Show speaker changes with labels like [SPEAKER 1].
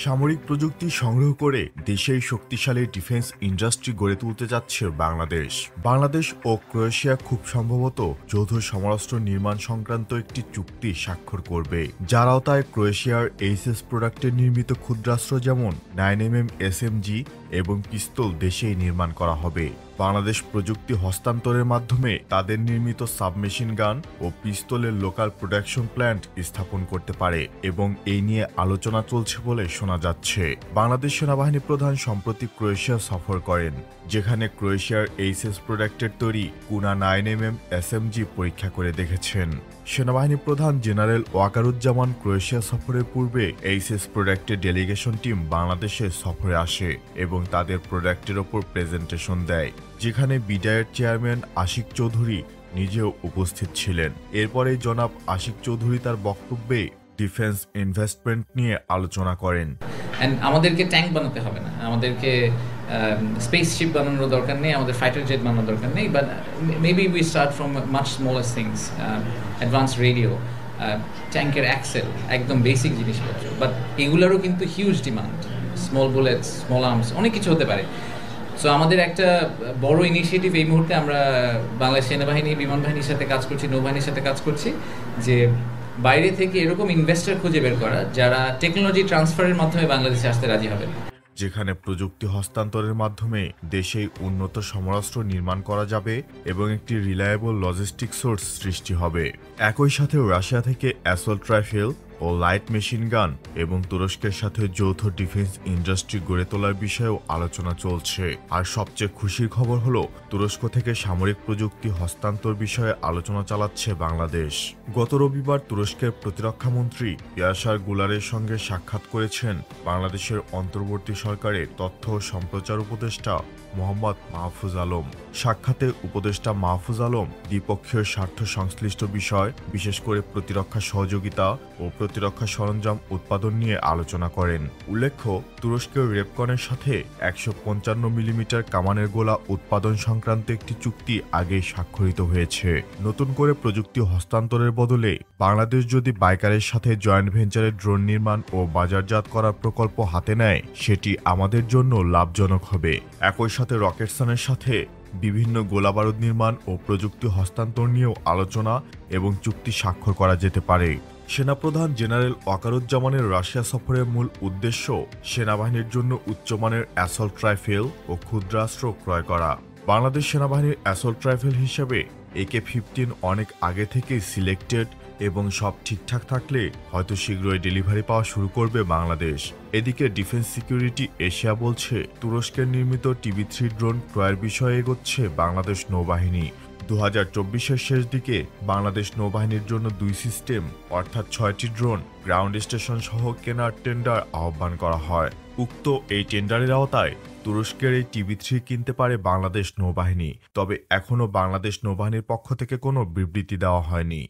[SPEAKER 1] সামরিক প্রযুক্তি সংগ্রহ করে দেশেই শক্তিশালী ডিফেন্স ইন্ডাস্ট্রি গড়ে তুলতে যাচ্ছে বাংলাদেশ। বাংলাদেশ ও ক্রোয়েশিয়া খুব সম্ভবত যৌথ সমরাস্ত্র নির্মাণ সংক্রান্ত একটি চুক্তি স্বাক্ষর করবে, যার আওতায় ক্রোয়েশিয়ার এইচএস প্রোডাক্টের নির্মিত ক্ষুদ্রাস্ত্র যেমন 9mm SMG এবং পিস্তল দেশেই নির্মাণ করা হবে। বাংলাদেশ প্রযুক্তি হস্তান্তরের মাধ্যমে তাদের নির্মিত সাবমেশিন গান ও পিস্তলের লোকাল প্রোডাকশন প্ল্যান্ট স্থাপন করতে পারে এবং এই নিয়ে আলোচনা চলছে বলে শোনা যাচ্ছে। বাংলাদেশ সেনাবাহিনী প্রধান সম্প্রতি ক্রোয়েশিয়া সফর করেন, যেখানে ক্রোয়েশিয়ার এইচএস প্রোডাক্টের তৈরি কুনা 9mm SMG পরীক্ষা করে দেখেছেন। সেনাবাহিনী প্রধান জেনারেল ওয়াকারুজ্জামান ক্রোয়েশিয়া সফরের পূর্বে এইচএস প্রোডাক্টের ডেলিগেশন টিম বাংলাদেশে সফরে আসে এবং তাদের প্রোডাক্টের ওপর প্রেজেন্টেশন দেয়, যেখানে বিডায়ের চেয়ারম্যান আশিক চৌধুরী নিজেও উপস্থিত ছিলেন। এরপরে জনাব আশিক চৌধুরী তার বক্তব্যে ডিফেন্স ইনভেস্টমেন্ট নিয়ে আলোচনা করেন।
[SPEAKER 2] আমাদেরকে ট্যাঙ্ক বানাতে হবে না, আমাদেরকে স্পেসশিপ বানানোর দরকার নেই, আমাদের ফাইটার জেট বানানোর দরকার নেই, but maybe we start from much smaller things, advance radio, ট্যাঙ্কের অ্যাক্সেল, একদম বেসিক জিনিসপত্র। বাট এগুলোরও কিন্তু huge demand, small bullets, small arms, অনেক কিছু হতে পারে। সো আমাদের একটা বড় ইনিশিয়েটিভ এই মুহূর্তে আমরা বাংলাদেশ সেনাবাহিনী, বিমান বাহিনীর সাথে কাজ করছি, নৌবাহিনীর সাথে কাজ করছি, যে বাইরে থেকে এরকম ইনভেস্টর খুঁজে বের করা যারা টেকনোলজি ট্রান্সফারের মাধ্যমে বাংলাদেশে আসতে রাজি হবে,
[SPEAKER 1] যেখানে প্রযুক্তি হস্তান্তরের মাধ্যমে দেশেই উন্নত সমরাস্ত্র নির্মাণ করা যাবে এবং একটি রিলায়েবল লজিস্টিক সোর্স সৃষ্টি হবে। একই সাথে রাশিয়া থেকে অ্যাসল্ট রাইফেল ও লাইট মেশিন গান এবং তুরস্কের সাথে যৌথ ডিফেন্স ইন্ডাস্ট্রি গড়ে তোলার বিষয়েও আলোচনা চলছে। আর সবচেয়ে খুশির খবর হলো, তুরস্ক থেকে সামরিক প্রযুক্তি হস্তান্তর বিষয়ে আলোচনা চালাচ্ছে বাংলাদেশ। গত রবিবার তুরস্কের প্রতিরক্ষা মন্ত্রী ইয়াসার গুলারের সঙ্গে সাক্ষাৎ করেছেন বাংলাদেশের অন্তর্বর্তী সরকারের তথ্য ও সম্প্রচার উপদেষ্টা মোহাম্মদ মাহফুজ আলম। সাক্ষাতে উপদেষ্টা মাহফুজ আলম দ্বিপক্ষীয় স্বার্থ সংশ্লিষ্ট বিষয়, বিশেষ করে প্রতিরক্ষা সহযোগিতা ও প্রতিরক্ষা সরঞ্জাম উৎপাদন নিয়ে আলোচনা করেন। উল্লেখ্য, তুরস্কের রেপকনের সাথে 155mm কামানের গোলা উৎপাদন সংক্রান্ত একটি চুক্তি আগেই স্বাক্ষরিত হয়েছে। নতুন করে প্রযুক্তি হস্তান্তরের বদলে বাংলাদেশ যদি বাইকারের সাথে জয়েন্ট ভেঞ্চারের ড্রোন নির্মাণ ও বাজারজাত করার প্রকল্প হাতে নেয়, সেটি আমাদের জন্য লাভজনক হবে। একই সাথে রকেটসানের সাথে বিভিন্ন গোলাবারুদ নির্মাণ ও প্রযুক্তি হস্তান্তর নিয়েও আলোচনা এবং চুক্তি স্বাক্ষর করা যেতে পারে। সেনাপ্রধান জেনারেল ওয়াকারুজ্জামানের রাশিয়া সফরের মূল উদ্দেশ্য সেনাবাহিনীর জন্য উচ্চমানের অ্যাসল্ট রাইফেল ও ক্ষুদ্রাস্ত্র ক্রয় করা। বাংলাদেশ সেনাবাহিনীর অ্যাসল্ট রাইফেল হিসেবে AK-15 অনেক আগে থেকেই সিলেক্টেড এবং সব ঠিকঠাক থাকলে হয়তো শীঘ্রই ডেলিভারি পাওয়া শুরু করবে বাংলাদেশ। এদিকে ডিফেন্স সিকিউরিটি এশিয়া বলছে, তুরস্কের নির্মিত TB3 ড্রোন ক্রয়ের বিষয়ে এগোচ্ছে বাংলাদেশ নৌবাহিনী। 2024-এর শেষ দিকে বাংলাদেশ নৌবাহিনীর জন্য 2 সিস্টেম অর্থাৎ 6টি ড্রোন গ্রাউন্ড স্টেশন সহ কেনার টেন্ডার আহ্বান করা হয়। উক্ত এই টেন্ডারের আওতায় তুরস্কের এই TB3 কিনতে পারে বাংলাদেশ নৌবাহিনী, তবে এখনও বাংলাদেশ নৌবাহিনীর পক্ষ থেকে কোনো বিবৃতি দেওয়া হয়নি।